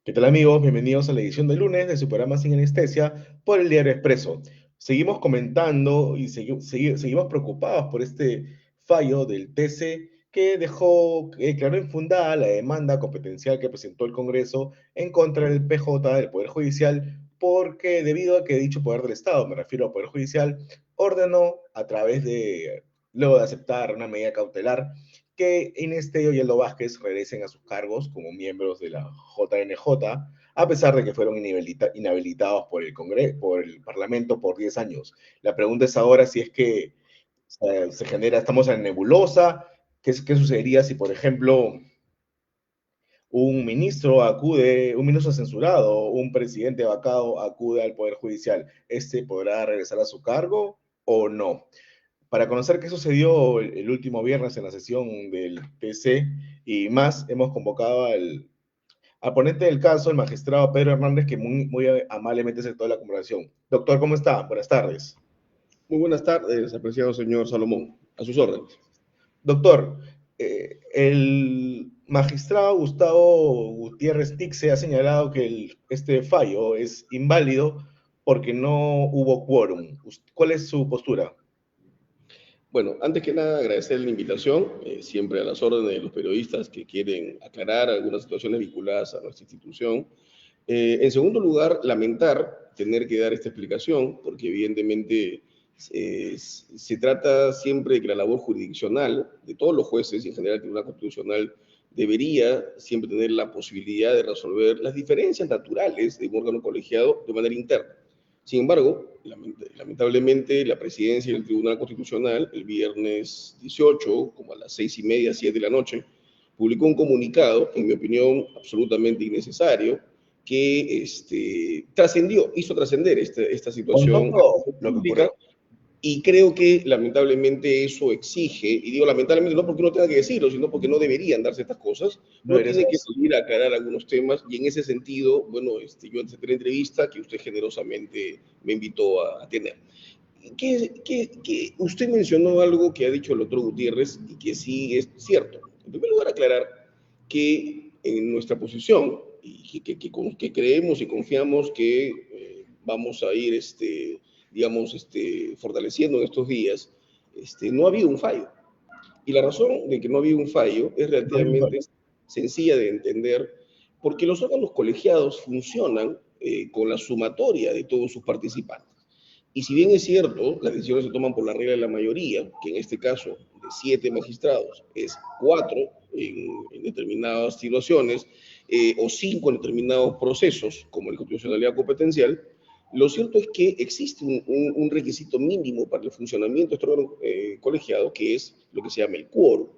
¿Qué tal amigos? Bienvenidos a la edición de lunes de su programa Sin Anestesia por el Diario Expreso. Seguimos comentando y seguimos preocupados por este fallo del TC que declaró infundada la demanda competencial que presentó el Congreso en contra del PJ del Poder Judicial porque debido a que dicho Poder del Estado, me refiero al Poder Judicial, ordenó luego de aceptar una medida cautelar, que Inés Tello y Eldo Vázquez regresen a sus cargos como miembros de la JNJ, a pesar de que fueron inhabilitados por por el Parlamento por 10 años. La pregunta es ahora si es que estamos en nebulosa, qué sucedería si, por ejemplo, un ministro censurado, un presidente vacado acude al Poder Judicial. ¿Este podrá regresar a su cargo o no? Para conocer qué sucedió el último viernes en la sesión del TC y más, hemos convocado al ponente del caso, el magistrado Pedro Hernández, que muy amablemente aceptó la conversación. Doctor, ¿cómo está? Buenas tardes. Muy buenas tardes, apreciado señor Salomón. A sus órdenes. Doctor, el magistrado Gustavo Gutiérrez Tixe ha señalado que este fallo es inválido porque no hubo quórum. ¿Cuál es su postura? Bueno, antes que nada, agradecer la invitación, siempre a las órdenes de los periodistas que quieren aclarar algunas situaciones vinculadas a nuestra institución. En segundo lugar, lamentar tener que dar esta explicación, porque evidentemente se trata siempre de que la labor jurisdiccional de todos los jueces y en general el Tribunal Constitucional debería siempre tener la posibilidad de resolver las diferencias naturales de un órgano colegiado de manera interna. Sin embargo, lamentablemente, la presidencia del Tribunal Constitucional, el viernes 18, como a las 6:30, 7 de la noche, publicó un comunicado, en mi opinión, absolutamente innecesario, que hizo trascender esta Con situación todo lo que pública, ocurrió. y creo que lamentablemente eso exige, y digo lamentablemente no porque uno tenga que decirlo, sino porque no deberían darse estas cosas, No uno eres tiene que salir a aclarar algunos temas, y en ese sentido, bueno, yo acepté la entrevista que usted generosamente me invitó a tener. Usted mencionó algo que ha dicho el doctor Gutiérrez y que sí es cierto. En primer lugar, aclarar que en nuestra posición, y que creemos y confiamos que vamos a ir, digamos, fortaleciendo en estos días, no ha habido un fallo. Y la razón de que no ha habido un fallo es relativamente sencilla de entender, porque los órganos colegiados funcionan con la sumatoria de todos sus participantes. Y si bien es cierto, las decisiones se toman por la regla de la mayoría, que en este caso de 7 magistrados es 4 en determinadas situaciones, o 5 en determinados procesos, como la constitucionalidad competencial, lo cierto es que existe un requisito mínimo para el funcionamiento de este órgano colegiado, que es lo que se llama el quórum,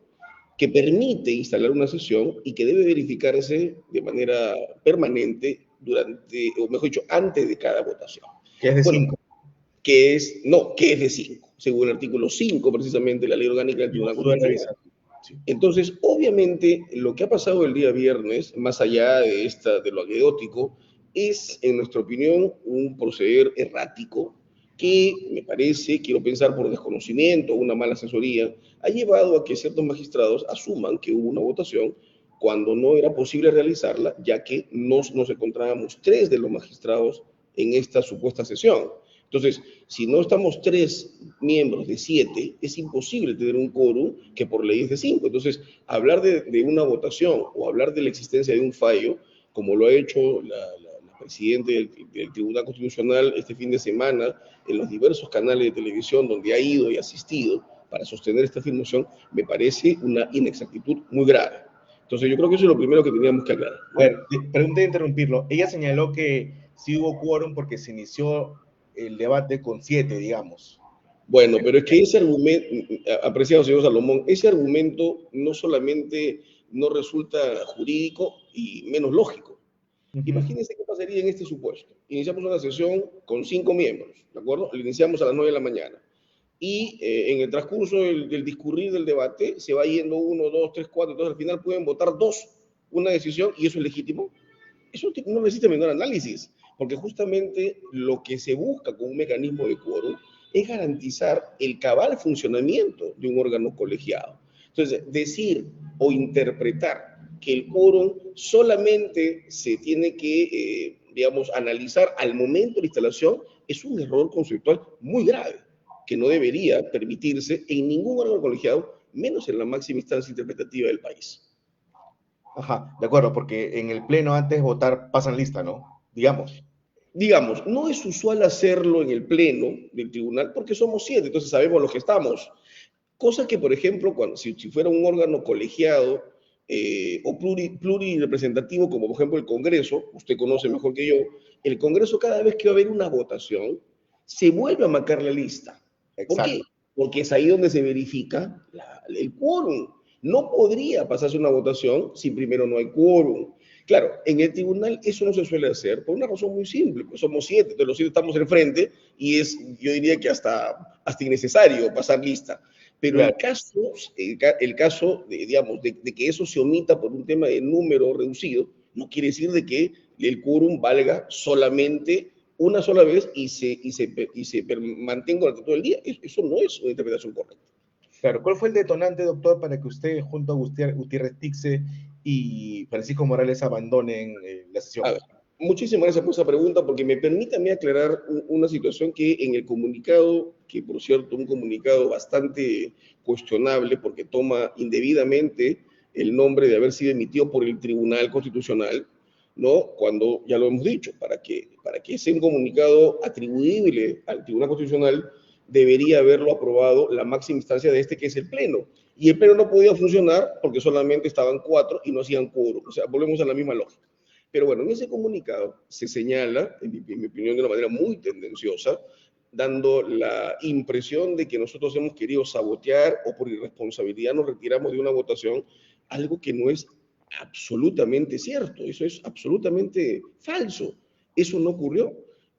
que permite instalar una sesión y que debe verificarse de manera permanente durante, o mejor dicho, antes de cada votación. que es de Bueno, 5. que es de 5, según el artículo 5 precisamente de la ley orgánica del Lo Tribunal estuve Constitucional. revisando. Sí. Entonces, obviamente, lo que ha pasado el día viernes, más allá de lo anecdótico, es, en nuestra opinión, un proceder errático que me parece, quiero pensar por desconocimiento o una mala asesoría, ha llevado a que ciertos magistrados asuman que hubo una votación cuando no era posible realizarla, ya que nos encontrábamos 3 de los magistrados en esta supuesta sesión. Entonces, si no estamos 3 miembros de 7, es imposible tener un quórum que por ley es de 5. Entonces, hablar de una votación o hablar de la existencia de un fallo, como lo ha hecho la presidenta del Tribunal Constitucional este fin de semana en los diversos canales de televisión donde ha ido y asistido para sostener esta afirmación, me parece una inexactitud muy grave. Entonces, yo creo que eso es lo primero que teníamos que aclarar, A ¿no? ver, pregunta de interrumpirlo. Ella señaló que sí hubo quórum porque se inició el debate con 7, digamos. Bueno, pero es que ese argumento, apreciado señor Salomón, ese argumento no solamente no resulta jurídico y menos lógico. Ujú. Imagínense qué pasaría en este supuesto. Iniciamos una sesión con 5 miembros, ¿de acuerdo? Lo iniciamos a las 9 de la mañana. Y en el transcurso del discurrir del debate se va yendo uno, dos, tres, cuatro, entonces al final pueden votar dos una decisión y eso es legítimo. Eso no necesita menor análisis, porque justamente lo que se busca con un mecanismo de quórum es garantizar el cabal funcionamiento de un órgano colegiado. Entonces, decir o interpretar que el quórum solamente se tiene que, digamos, analizar al momento de la instalación, es un error conceptual muy grave, que no debería permitirse en ningún órgano colegiado, menos en la máxima instancia interpretativa del país. Ajá, de acuerdo, porque en el pleno antes de votar pasan lista, ¿no? Digamos. Digamos, no es usual hacerlo en el pleno del tribunal porque somos 7, entonces sabemos los que estamos. Cosa que, por ejemplo, si fuera un órgano colegiado o plurirepresentativo, como por ejemplo el Congreso, usted conoce mejor que yo, el Congreso cada vez que va a haber una votación, se vuelve a marcar la lista. ¿Por qué? Exacto. Porque es ahí donde se verifica el quórum. No podría pasarse una votación si primero no hay quórum. Claro, en el tribunal eso no se suele hacer por una razón muy simple, pues somos 7, entonces los 7 estamos al frente y es, yo diría que hasta innecesario pasar lista. Pero Claro. el caso digamos, de que eso se omita por un tema de número reducido, no quiere decir de que el quórum valga solamente una sola vez y se mantenga durante todo el día. Eso no es una interpretación correcta. Claro, ¿cuál fue el detonante, doctor, para que usted, junto a Gutiérrez Tixe y Francisco Morales, abandonen la A sesión? ver, muchísimas gracias por esa pregunta porque me permite a mí aclarar una situación que en el comunicado, que por cierto, un comunicado bastante cuestionable porque toma indebidamente el nombre de haber sido emitido por el Tribunal Constitucional, ¿no? Cuando ya lo hemos dicho, para que sea un comunicado atribuible al Tribunal Constitucional, debería haberlo aprobado la máxima instancia de este, que es el Pleno. Y el Pleno no podía funcionar porque solamente estaban 4 y no hacían quórum. O sea, volvemos a la misma lógica. Pero bueno, en ese comunicado se señala, en mi opinión, de una manera muy tendenciosa, dando la impresión de que nosotros hemos querido sabotear o por irresponsabilidad nos retiramos de una votación, algo que no es absolutamente cierto, eso es absolutamente falso. Eso no ocurrió.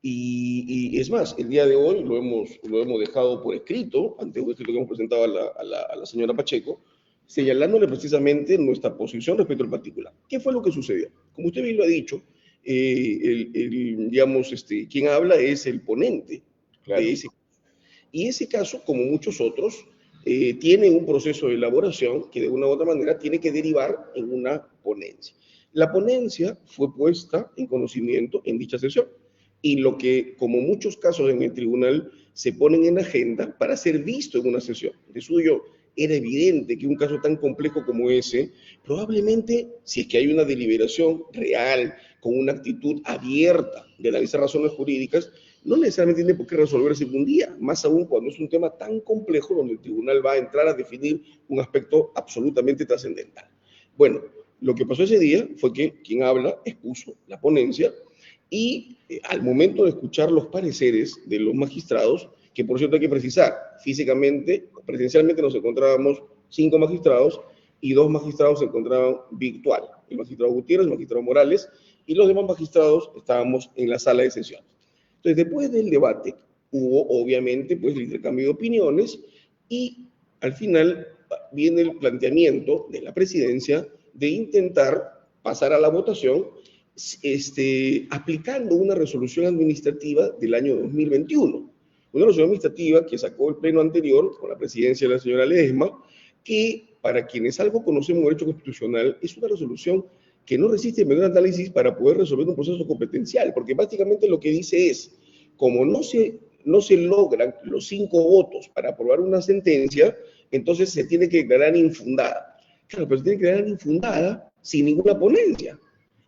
Y es más, el día de hoy lo hemos dejado por escrito, ante un escrito que hemos presentado a la señora Pacheco, señalándole precisamente nuestra posición respecto al particular. ¿Qué fue lo que sucedió? Como usted bien lo ha dicho, digamos, quien habla es el ponente de Claro. ese. Y ese caso, como muchos otros, tiene un proceso de elaboración que de una u otra manera tiene que derivar en una ponencia. La ponencia fue puesta en conocimiento en dicha sesión y lo que, como muchos casos en el tribunal, se ponen en agenda para ser visto en una sesión. De suyo, era evidente que un caso tan complejo como ese, probablemente, si es que hay una deliberación real, con una actitud abierta de analizar razones jurídicas, no necesariamente tiene por qué resolverse en un día, más aún cuando es un tema tan complejo donde el tribunal va a entrar a definir un aspecto absolutamente trascendental. Bueno, lo que pasó ese día fue que quien habla expuso la ponencia y al momento de escuchar los pareceres de los magistrados, que por cierto hay que precisar, físicamente, presencialmente nos encontrábamos 5 magistrados y 2 magistrados se encontraban virtual, el magistrado Gutiérrez, el magistrado Morales, y los demás magistrados estábamos en la sala de sesión. Entonces, después del debate, hubo obviamente pues el intercambio de opiniones y al final viene el planteamiento de la presidencia de intentar pasar a la votación aplicando una resolución administrativa del año 2021. Una resolución administrativa que sacó el pleno anterior con la presidencia de la señora Ledesma, que para quienes algo conocemos de derecho constitucional es una resolución que no resiste menor análisis para poder resolver un proceso competencial, porque básicamente lo que dice es, como no se logran los 5 votos para aprobar una sentencia, entonces se tiene que declarar infundada. Claro, pero se tiene que declarar infundada sin ninguna ponencia.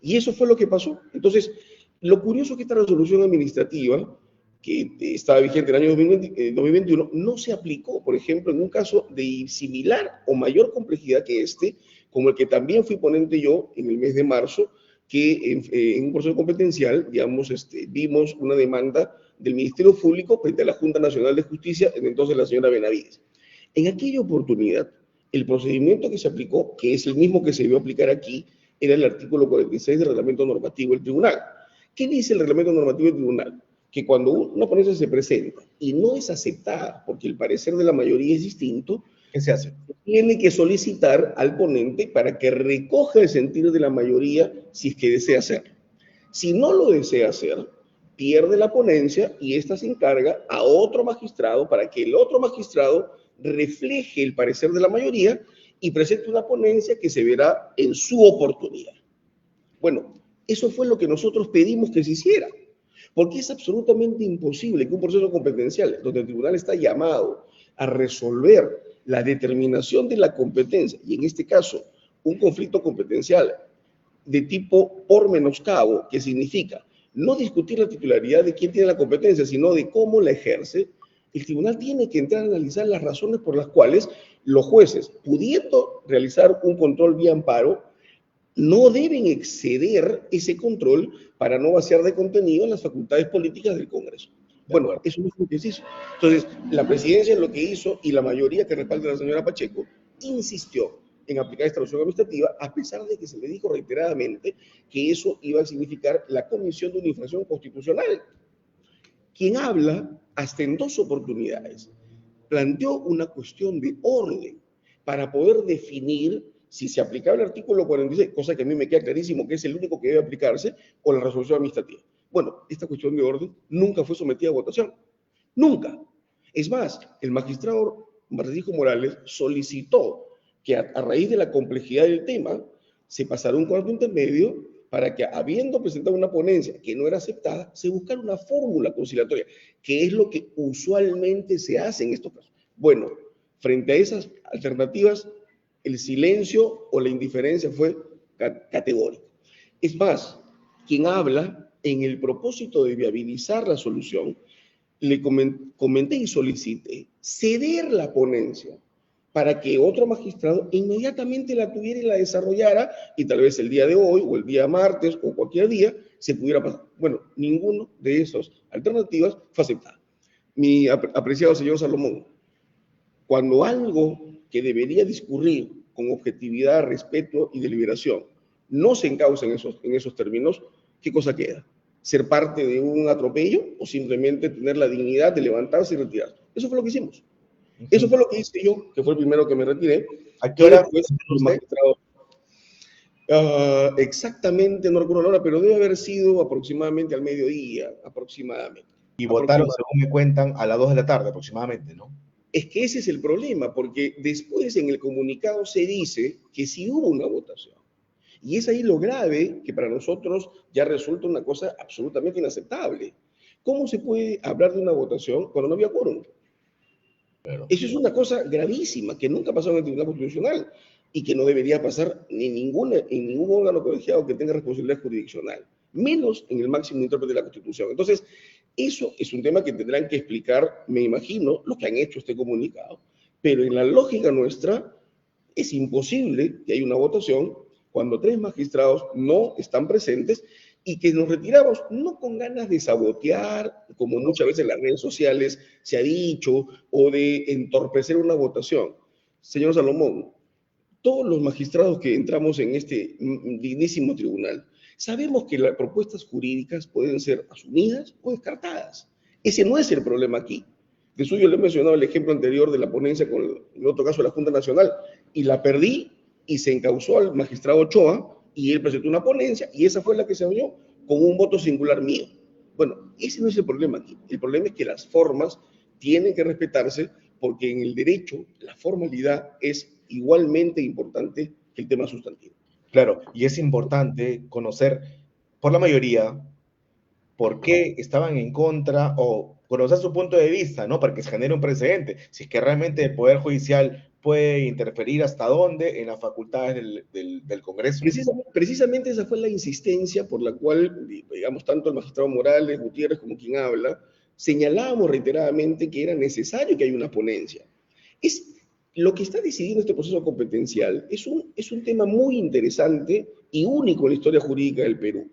Y eso fue lo que pasó. Entonces, lo curioso es que esta resolución administrativa, que estaba vigente en el año 2021, no se aplicó, por ejemplo, en un caso de similar o mayor complejidad que este, como el que también fui ponente yo en el mes de marzo, que en un proceso competencial, digamos, vimos una demanda del Ministerio Público frente a la Junta Nacional de Justicia, en entonces la señora Benavides. En aquella oportunidad, el procedimiento que se aplicó, que es el mismo que se debió aplicar aquí, era el artículo 46 del reglamento normativo del tribunal. ¿Qué dice el reglamento normativo del tribunal? Que cuando una ponencia se presenta y no es aceptada porque el parecer de la mayoría es distinto, ¿Qué se hace? tiene que solicitar al ponente para que recoja el sentir de la mayoría si es que desea hacerlo. Si no lo desea hacer, pierde la ponencia y ésta se encarga a otro magistrado para que el otro magistrado refleje el parecer de la mayoría y presente una ponencia que se verá en su oportunidad. Bueno, eso fue lo que nosotros pedimos que se hiciera, porque es absolutamente imposible que un proceso competencial, donde el tribunal está llamado a resolver la determinación de la competencia, y en este caso, un conflicto competencial de tipo por menoscabo, que significa no discutir la titularidad de quién tiene la competencia, sino de cómo la ejerce, el tribunal tiene que entrar a analizar las razones por las cuales los jueces, pudiendo realizar un control vía amparo, no deben exceder ese control para no vaciar de contenido las facultades políticas del Congreso. Bueno, eso no es lo que se hizo. Entonces, la presidencia lo que hizo y la mayoría que respalda a la señora Pacheco insistió en aplicar esta resolución administrativa, a pesar de que se le dijo reiteradamente que eso iba a significar la comisión de una infracción constitucional. Quien habla, hasta en dos oportunidades, planteó una cuestión de orden para poder definir si se aplicaba el artículo 46, cosa que a mí me queda clarísimo que es el único que debe aplicarse, o la resolución administrativa. Bueno, esta cuestión de orden nunca fue sometida a votación. Nunca. Es más, el magistrado Francisco Morales solicitó que a raíz de la complejidad del tema se pasara un cuarto intermedio para que, habiendo presentado una ponencia que no era aceptada, se buscara una fórmula conciliatoria, que es lo que usualmente se hace en estos casos. Bueno, frente a esas alternativas, el silencio o la indiferencia fue categórico. Es más, quien habla en el propósito de viabilizar la solución, le comenté y solicité ceder la ponencia para que otro magistrado inmediatamente la tuviera y la desarrollara, y tal vez el día de hoy, o el día martes, o cualquier día, se pudiera pasar. Bueno, ninguno de esas alternativas fue aceptado. Mi apreciado señor Salomón, cuando algo que debería discurrir con objetividad, respeto y deliberación no se encausa en esos términos, ¿qué cosa queda? ¿Ser parte de un atropello o simplemente tener la dignidad de levantarse y retirarse? Eso fue lo que hicimos. Eso fue lo que hice yo, que fue el primero que me retiré. ¿A qué hora después, los usted? magistrados, exactamente, no recuerdo la hora, pero debe haber sido aproximadamente al mediodía, aproximadamente. Y votaron, según me cuentan, a las 2 de la tarde aproximadamente, ¿no? Es que ese es el problema, porque después en el comunicado se dice que sí hubo una votación. Y es ahí lo grave, que para nosotros ya resulta una cosa absolutamente inaceptable. ¿Cómo se puede hablar de una votación cuando no había quórum? Claro. Eso es una cosa gravísima, que nunca pasó en el Tribunal Constitucional y que no debería pasar en ningún órgano colegiado que tenga responsabilidad jurisdiccional, menos en el máximo intérprete de la Constitución. Entonces, eso es un tema que tendrán que explicar, me imagino, los que han hecho este comunicado, pero en la lógica nuestra es imposible que haya una votación cuando 3 magistrados no están presentes y que nos retiramos no con ganas de sabotear, como muchas veces en las redes sociales se ha dicho, o de entorpecer una votación. Señor Salomón, todos los magistrados que entramos en este dignísimo tribunal, sabemos que las propuestas jurídicas pueden ser asumidas o descartadas. Ese no es el problema aquí. De suyo le he mencionado el ejemplo anterior de la ponencia con el otro caso de la Junta Nacional, y la perdí y se encausó al magistrado Ochoa y él presentó una ponencia y esa fue la que se oyó con un voto singular mío. Bueno, ese no es el problema aquí. El problema es que las formas tienen que respetarse porque en el derecho la formalidad es igualmente importante que el tema sustantivo. Claro, y es importante conocer por la mayoría por qué estaban en contra o conocer su punto de vista, ¿no? Para que se genere un precedente. Si es que realmente el Poder Judicial puede interferir hasta dónde en las facultades del Congreso. Precisamente esa fue la insistencia por la cual, digamos, tanto el magistrado Morales, Gutiérrez, como quien habla, señalábamos reiteradamente que era necesario que haya una ponencia. Lo que está decidiendo este proceso competencial es un tema muy interesante y único en la historia jurídica del Perú.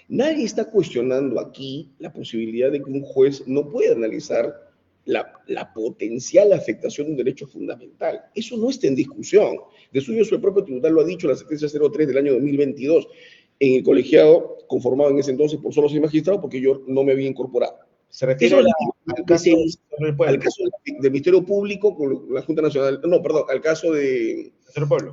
Nadie está cuestionando aquí la posibilidad de que un juez no pueda analizar la potencial afectación de un derecho fundamental. Eso no está en discusión. De suyo, el propio tribunal lo ha dicho en la sentencia 03 del año 2022, en el colegiado conformado en ese entonces por solo 6 magistrados, porque yo no me había incorporado. Se refiere al caso del Ministerio Público con la Junta Nacional, no, perdón, al caso de... Pueblo.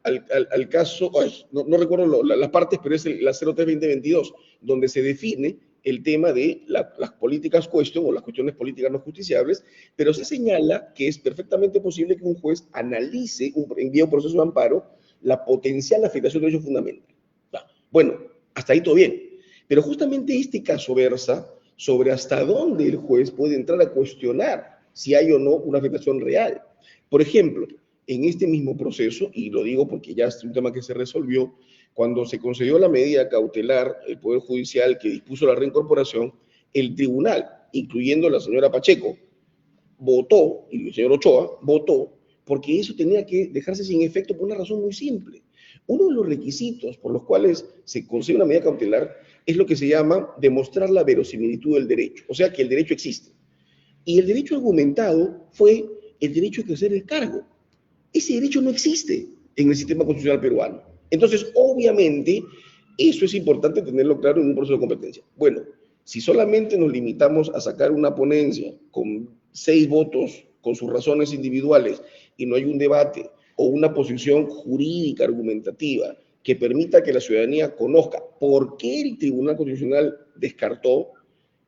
Al caso, no recuerdo las partes, pero es la 03-2022, donde se define el tema de las políticas question o las cuestiones políticas no justiciables, pero se señala que es perfectamente posible que un juez analice, envíe un proceso de amparo, la potencial afectación de derechos fundamentales. Bueno, hasta ahí todo bien. Pero justamente este caso versa sobre hasta dónde el juez puede entrar a cuestionar si hay o no una afectación real. Por ejemplo, en este mismo proceso, y lo digo porque ya es un tema que se resolvió, cuando se concedió la medida cautelar, el Poder Judicial que dispuso la reincorporación, el tribunal, incluyendo la señora Pacheco, votó, y el señor Ochoa votó, porque eso tenía que dejarse sin efecto por una razón muy simple. Uno de los requisitos por los cuales se concede una medida cautelar es lo que se llama demostrar la verosimilitud del derecho, o sea que el derecho existe. Y el derecho argumentado fue el derecho a ejercer el cargo. Ese derecho no existe en el sistema constitucional peruano. Entonces, obviamente, eso es importante tenerlo claro en un proceso de competencia. Bueno, si solamente nos limitamos a sacar una ponencia con 6 votos, con sus razones individuales, y no hay un debate o una posición jurídica argumentativa que permita que la ciudadanía conozca por qué el Tribunal Constitucional descartó,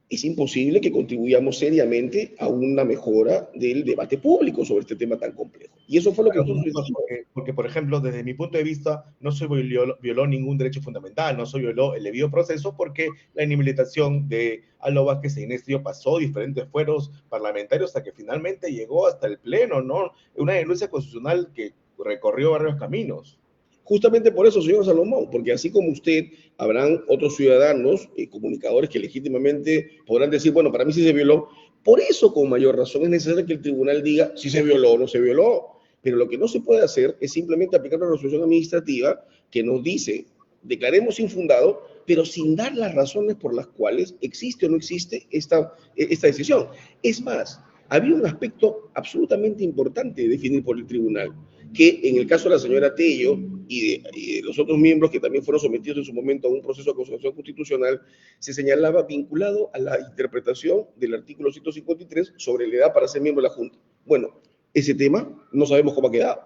es imposible que contribuyamos seriamente a una mejora del debate público sobre este tema tan complejo. Y eso fue lo que Claro, nosotros hicimos. porque, por ejemplo, desde mi punto de vista, no se violó ningún derecho fundamental, no se violó el debido proceso porque la inhabilitación de Aldo Vázquez e Inés Trillo pasó diferentes fueros parlamentarios hasta que finalmente llegó hasta el Pleno, ¿no? Una denuncia constitucional que recorrió varios caminos. Justamente por eso, señor Salomón, porque así como usted, habrán otros ciudadanos y comunicadores que legítimamente podrán decir, bueno, para mí sí se violó. Por eso, con mayor razón, es necesario que el tribunal diga si se violó o no se violó. Pero lo que no se puede hacer es simplemente aplicar una resolución administrativa que nos dice, declaremos infundado, pero sin dar las razones por las cuales existe o no existe esta decisión. Es más, había un aspecto absolutamente importante de definir por el tribunal, que en el caso de la señora Tello y de los otros miembros que también fueron sometidos en su momento a un proceso de acusación constitucional, se señalaba vinculado a la interpretación del artículo 153 sobre la edad para ser miembro de la Junta. Bueno, ese tema no sabemos cómo ha quedado,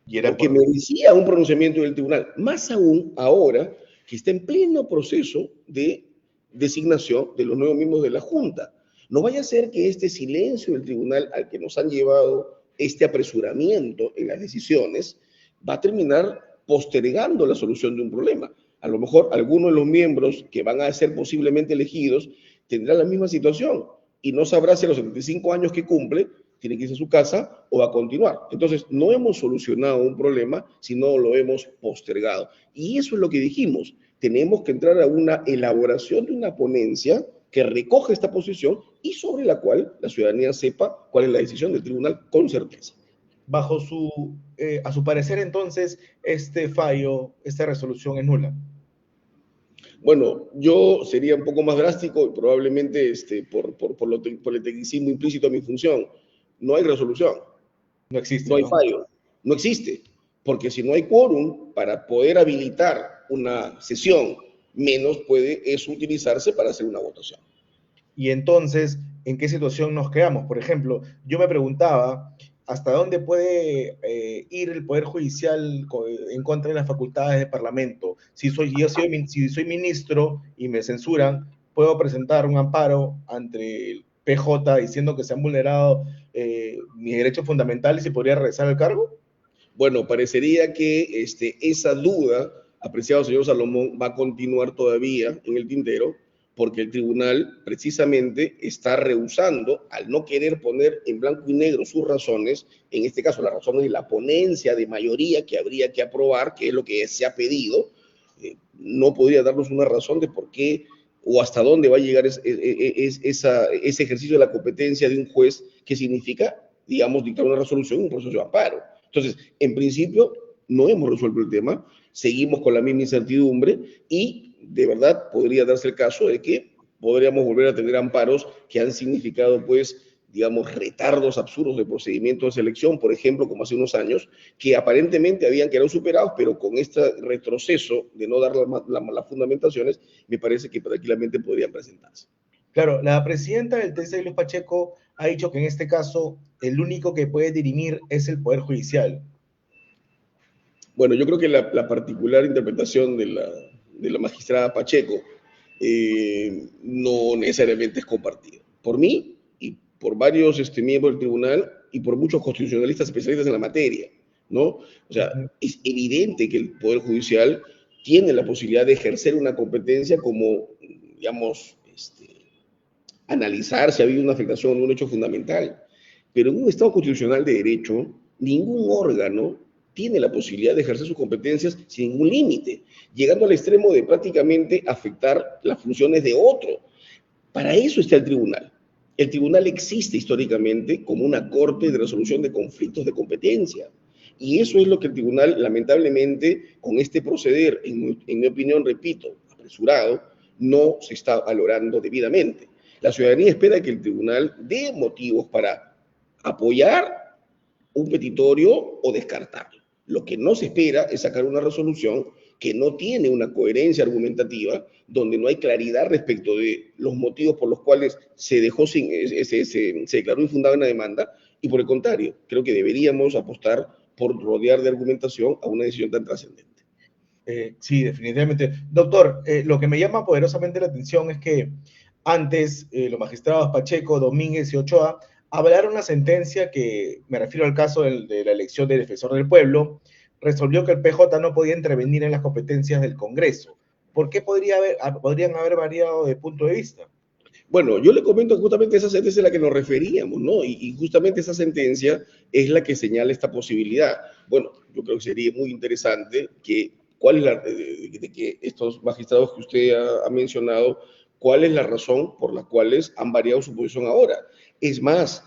Y era porque por... merecía un pronunciamiento del tribunal, más aún ahora que está en pleno proceso de designación de los nuevos miembros de la Junta. No vaya a ser que este silencio del tribunal al que nos han llevado este apresuramiento en las decisiones va a terminar postergando la solución de un problema. A lo mejor algunos de los miembros que van a ser posiblemente elegidos tendrán la misma situación y no sabrá si a los 75 años que cumple tiene que irse a su casa o va a continuar. Entonces, no hemos solucionado un problema, sino lo hemos postergado. Y eso es lo que dijimos. Tenemos que entrar a una elaboración de una ponencia que recoge esta posición y sobre la cual la ciudadanía sepa cuál es la decisión del tribunal con certeza. Bajo a su parecer, entonces, este fallo, esta resolución es nula. Bueno, yo sería un poco más drástico y probablemente por el tecnicismo implícito a mi función. No hay resolución, No existe, no hay ¿no? fallo, no existe. Porque si no hay quórum para poder habilitar una sesión, menos puede eso utilizarse para hacer una votación. Y entonces, ¿en qué situación nos quedamos? Por ejemplo, yo me preguntaba hasta dónde puede ir el Poder Judicial en contra de las facultades del Parlamento. Si soy ministro y me censuran, puedo presentar un amparo ante el PJ diciendo que se han vulnerado mis derechos fundamentales y podría regresar al cargo. Bueno, parecería que esa duda, apreciado señor Salomón, va a continuar todavía en el tintero, porque el tribunal precisamente está rehusando, al no querer poner en blanco y negro sus razones, en este caso las razones de la ponencia de mayoría que habría que aprobar, que es lo que se ha pedido, no podría darnos una razón de por qué o hasta dónde va a llegar ese ejercicio de la competencia de un juez que significa, digamos, dictar una resolución en un proceso de amparo. Entonces, en principio, no hemos resuelto el tema, seguimos con la misma incertidumbre y de verdad podría darse el caso de que podríamos volver a tener amparos que han significado, pues, digamos, retardos absurdos de procedimientos de selección, por ejemplo, como hace unos años, que aparentemente habían quedado superados, pero con este retroceso de no dar las fundamentaciones, me parece que tranquilamente podrían presentarse. Claro, la presidenta del TC, Luz Pacheco, ha dicho que en este caso el único que puede dirimir es el Poder Judicial. Bueno, yo creo que la particular interpretación de la magistrada Pacheco no necesariamente es compartido. Por mí y por varios miembros del tribunal y por muchos constitucionalistas especialistas en la materia, ¿no? O sea, Ujú. es evidente que el Poder Judicial tiene la posibilidad de ejercer una competencia como, digamos, analizar si ha habido una afectación o un hecho fundamental. Pero en un Estado constitucional de derecho, ningún órgano tiene la posibilidad de ejercer sus competencias sin ningún límite, llegando al extremo de prácticamente afectar las funciones de otro. Para eso está el tribunal. El tribunal existe históricamente como una corte de resolución de conflictos de competencia. Y eso es lo que el tribunal, lamentablemente, con este proceder, en mi opinión, repito, apresurado, no se está valorando debidamente. La ciudadanía espera que el tribunal dé motivos para apoyar un petitorio o descartarlo. Lo que no se espera es sacar una resolución que no tiene una coherencia argumentativa, donde no hay claridad respecto de los motivos por los cuales se dejó se declaró infundada una demanda, y por el contrario, creo que deberíamos apostar por rodear de argumentación a una decisión tan trascendente. Sí, definitivamente. Doctor, lo que me llama poderosamente la atención es que antes los magistrados Pacheco, Domínguez y Ochoa avalaron una sentencia que, me refiero al caso de la elección del defensor del pueblo, resolvió que el PJ no podía intervenir en las competencias del Congreso. ¿Por qué podrían haber variado de punto de vista? Bueno, yo le comento que justamente esa sentencia es la que nos referíamos, ¿no? Y justamente esa sentencia es la que señala esta posibilidad. Bueno, yo creo que sería muy interesante que, ¿cuál es de que estos magistrados que usted ha mencionado, cuál es la razón por la cuales han variado su posición ahora? Es más,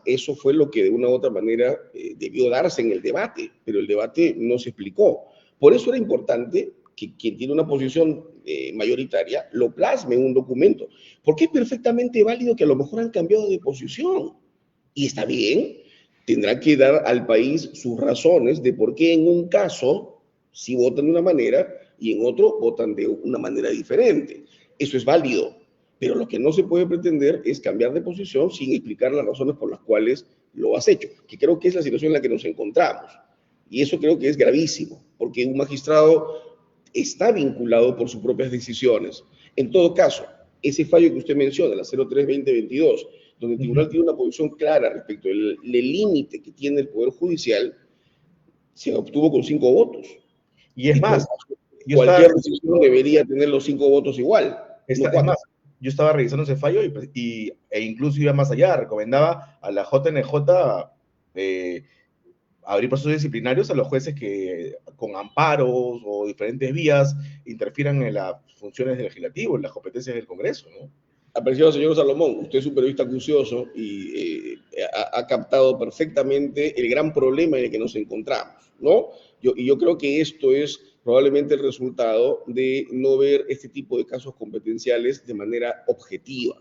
eso fue lo que de una u otra manera debió darse en el debate, pero el debate no se explicó. Por eso era importante que quien tiene una posición mayoritaria lo plasme en un documento, porque es perfectamente válido que a lo mejor han cambiado de posición. Y está bien, tendrán que dar al país sus razones de por qué en un caso sí votan de una manera y en otro votan de una manera diferente. Eso es válido, pero lo que no se puede pretender es cambiar de posición sin explicar las razones por las cuales lo has hecho, que creo que es la situación en la que nos encontramos. Y eso creo que es gravísimo, porque un magistrado está vinculado por sus propias decisiones. En todo caso, ese fallo que usted menciona, la 03-2022, donde el tribunal tiene una posición clara respecto del límite que tiene el Poder Judicial, se obtuvo con 5 votos. Y es Y por más, tanto, yo estaba, cualquier decisión debería tener los 5 votos igual, no es más, cuatro. yo estaba revisando ese fallo e incluso iba más allá, recomendaba a la JNJ eh, abrir procesos disciplinarios a los jueces que con amparos o diferentes vías interfieran en las funciones del legislativo, en las competencias del Congreso, ¿no? Apreciado señor Salomón, usted es un periodista acucioso y ha captado perfectamente el gran problema en el que nos encontramos, ¿no? Yo creo que esto es probablemente el resultado de no ver este tipo de casos competenciales de manera objetiva.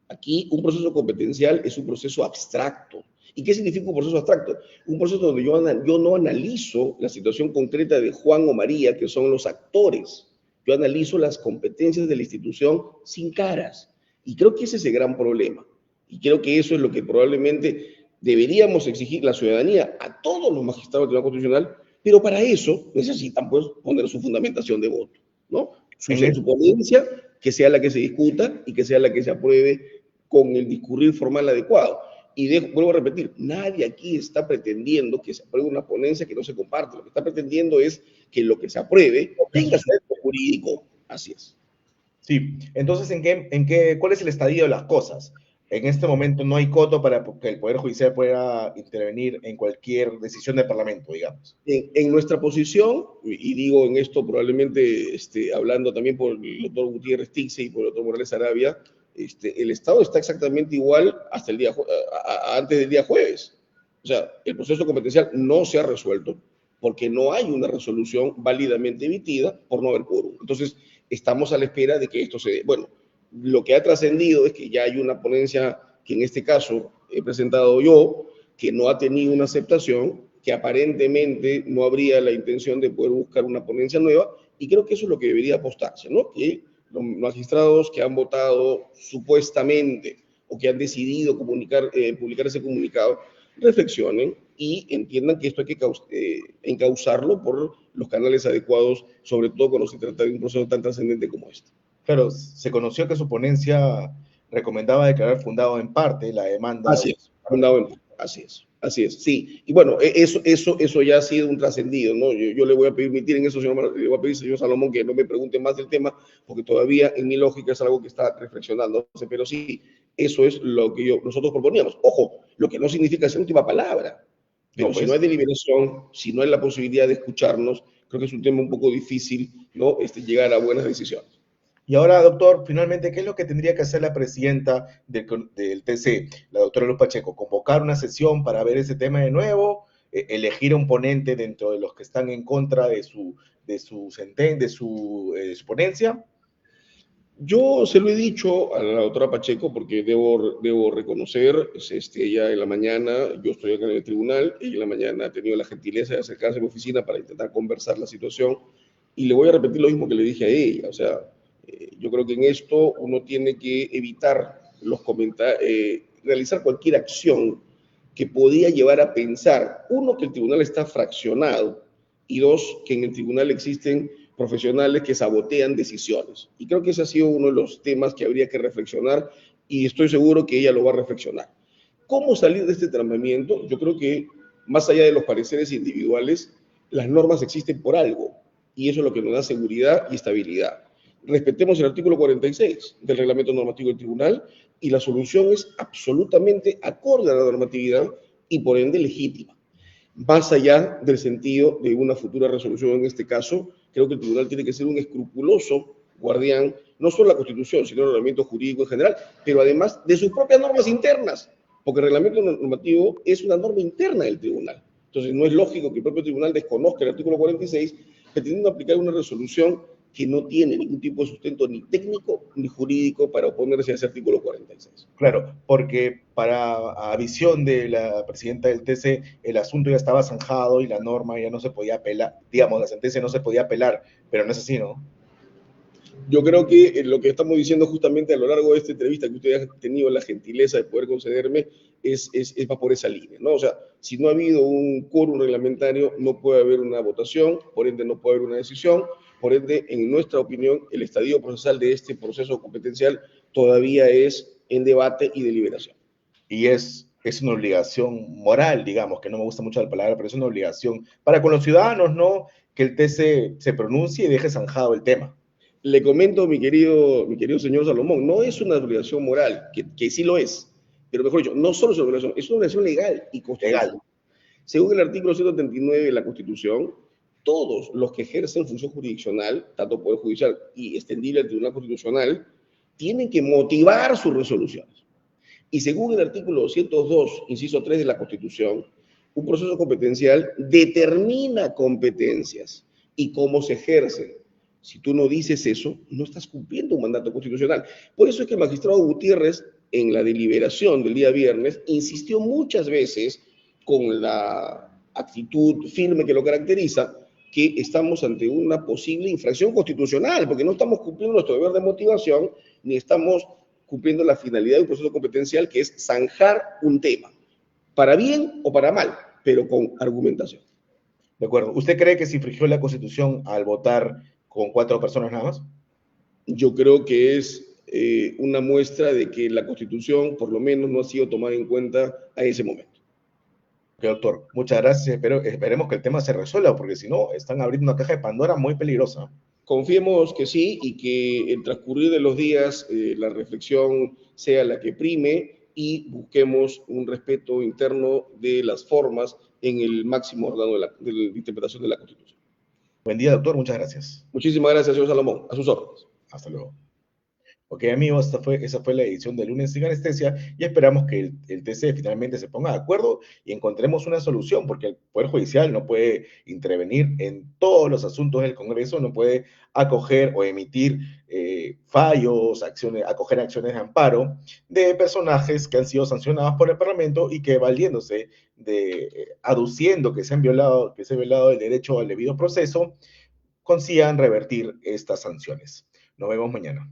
Aquí un proceso competencial es un proceso abstracto. ¿Y qué significa un proceso abstracto? Un proceso donde yo no analizo la situación concreta de Juan o María, que son los actores. Yo analizo las competencias de la institución sin caras. Y creo que ese es el gran problema. Y creo que eso es lo que probablemente deberíamos exigir la ciudadanía a todos los magistrados del Tribunal Constitucional, pero para eso necesitan pues poner su fundamentación de voto, ¿no? En es- Su ponencia, que sea la que se discuta y que sea la que se apruebe con el discurrir formal adecuado. Y vuelvo a repetir, nadie aquí está pretendiendo que se apruebe una ponencia que no se comparte. Lo que está pretendiendo es que lo que se apruebe tenga su efecto jurídico. Así es. Sí, entonces, ¿cuál es el estadio de las cosas? En este momento no hay coto para que el Poder Judicial pueda intervenir en cualquier decisión del Parlamento, digamos. En nuestra posición, y digo en esto probablemente hablando también por el doctor Gutiérrez Tixe y por el doctor Morales Arabia, el Estado está exactamente igual hasta el antes del día jueves. O sea, el proceso competencial no se ha resuelto porque no hay una resolución válidamente emitida por no haber quórum. Entonces, estamos a la espera de que esto se dé. Bueno, lo que ha trascendido es que ya hay una ponencia que en este caso he presentado yo, que no ha tenido una aceptación, que aparentemente no habría la intención de poder buscar una ponencia nueva, y creo que eso es lo que debería apostarse, ¿no? Que los magistrados que han votado supuestamente o que han decidido publicar ese comunicado reflexionen y entiendan que esto hay que encauzarlo por los canales adecuados, sobre todo cuando se trata de un proceso tan trascendente como este. Claro, se conoció que su ponencia recomendaba declarar fundado en parte la demanda Así de es, su parte. fundado en, así es, sí. Y bueno, eso ya ha sido un trascendido, ¿no? Yo le voy a permitir en eso, señor, le voy a pedir, señor Salomón, que no me pregunte más del tema, porque todavía en mi lógica es algo que está reflexionando, pero sí, eso es lo que nosotros proponíamos. Ojo, lo que no significa ser última palabra, No, pero si no hay pues. deliberación, si no hay la posibilidad de escucharnos, creo que es un tema un poco difícil, ¿no? Llegar a buenas decisiones. Y ahora, doctor, finalmente, ¿qué es lo que tendría que hacer la presidenta del TC, la doctora Luz Pacheco? ¿Convocar una sesión para ver ese tema de nuevo? ¿Elegir a un ponente dentro de los que están en contra de su ponencia? Yo se lo he dicho a la doctora Pacheco porque debo reconocer, ella en la mañana, yo estoy acá en el tribunal, ella en la mañana ha tenido la gentileza de acercarse a mi oficina para intentar conversar la situación y le voy a repetir lo mismo que le dije a ella, o sea, yo creo que en esto uno tiene que evitar los comentarios, realizar cualquier acción que podía llevar a pensar, uno, que el tribunal está fraccionado y dos, que en el tribunal existen profesionales que sabotean decisiones. Y creo que ese ha sido uno de los temas que habría que reflexionar y estoy seguro que ella lo va a reflexionar. ¿Cómo salir de este tratamiento? Yo creo que más allá de los pareceres individuales, las normas existen por algo y eso es lo que nos da seguridad y estabilidad. Respetemos el artículo 46 del reglamento normativo del tribunal y la solución es absolutamente acorde a la normatividad y por ende legítima. Más allá del sentido de una futura resolución en este caso, creo que el tribunal tiene que ser un escrupuloso guardián, no solo de la Constitución, sino del ordenamiento jurídico en general, pero además de sus propias normas internas, porque el reglamento normativo es una norma interna del tribunal. Entonces, no es lógico que el propio tribunal desconozca el artículo 46, pretendiendo aplicar una resolución que no tiene ningún tipo de sustento ni técnico ni jurídico para oponerse a ese artículo 46. Claro, porque a visión de la presidenta del TC, el asunto ya estaba zanjado y la norma ya no se podía apelar, digamos, la sentencia no se podía apelar, pero no es así, ¿no? Yo creo que lo que estamos diciendo justamente a lo largo de esta entrevista que usted ha tenido la gentileza de poder concederme va por esa línea, ¿no? O sea, si no ha habido un quórum reglamentario, no puede haber una votación, por ende no puede haber una decisión, por ende, en nuestra opinión, el estadio procesal de este proceso competencial todavía es en debate y deliberación. Y es una obligación moral, digamos, que no me gusta mucho la palabra, pero es una obligación para con los ciudadanos, ¿no? Que el TC se pronuncie y deje zanjado el tema. Le comento, mi querido señor Salomón, no es una obligación moral, que sí lo es, pero mejor dicho, no solo es una obligación legal y Legal. constitucional. Según el artículo 139 de la Constitución, todos los que ejercen función jurisdiccional, tanto Poder Judicial y extendible al Tribunal Constitucional, tienen que motivar sus resoluciones. Y según el artículo 202, inciso 3 de la Constitución, un proceso competencial determina competencias y cómo se ejercen. Si tú no dices eso, no estás cumpliendo un mandato constitucional. Por eso es que el magistrado Gutiérrez, en la deliberación del día viernes, insistió muchas veces con la actitud firme que lo caracteriza, que estamos ante una posible infracción constitucional, porque no estamos cumpliendo nuestro deber de motivación, ni estamos cumpliendo la finalidad de un proceso competencial, que es zanjar un tema, para bien o para mal, pero con argumentación. De acuerdo. ¿Usted cree que se infringió la Constitución al votar con 4 personas nada más? Yo creo que es una muestra de que la Constitución, por lo menos, no ha sido tomada en cuenta a ese momento. Ok, doctor, muchas gracias. Esperemos que el tema se resuelva, porque si no, están abriendo una caja de Pandora muy peligrosa. Confiemos que sí y que el transcurrir de los días la reflexión sea la que prime y busquemos un respeto interno de las formas en el máximo órgano de la interpretación de la Constitución. Buen día, doctor. Muchas gracias. Muchísimas gracias, señor Salomón. A sus órdenes. Hasta luego. Ok, amigos, esa fue la edición de Lunes sin Anestesia y esperamos que el TC finalmente se ponga de acuerdo y encontremos una solución, porque el Poder Judicial no puede intervenir en todos los asuntos del Congreso, no puede acoger o emitir fallos, acoger acciones de amparo de personajes que han sido sancionados por el Parlamento y que valiéndose aduciendo que se ha violado el derecho al debido proceso, consigan revertir estas sanciones. Nos vemos mañana.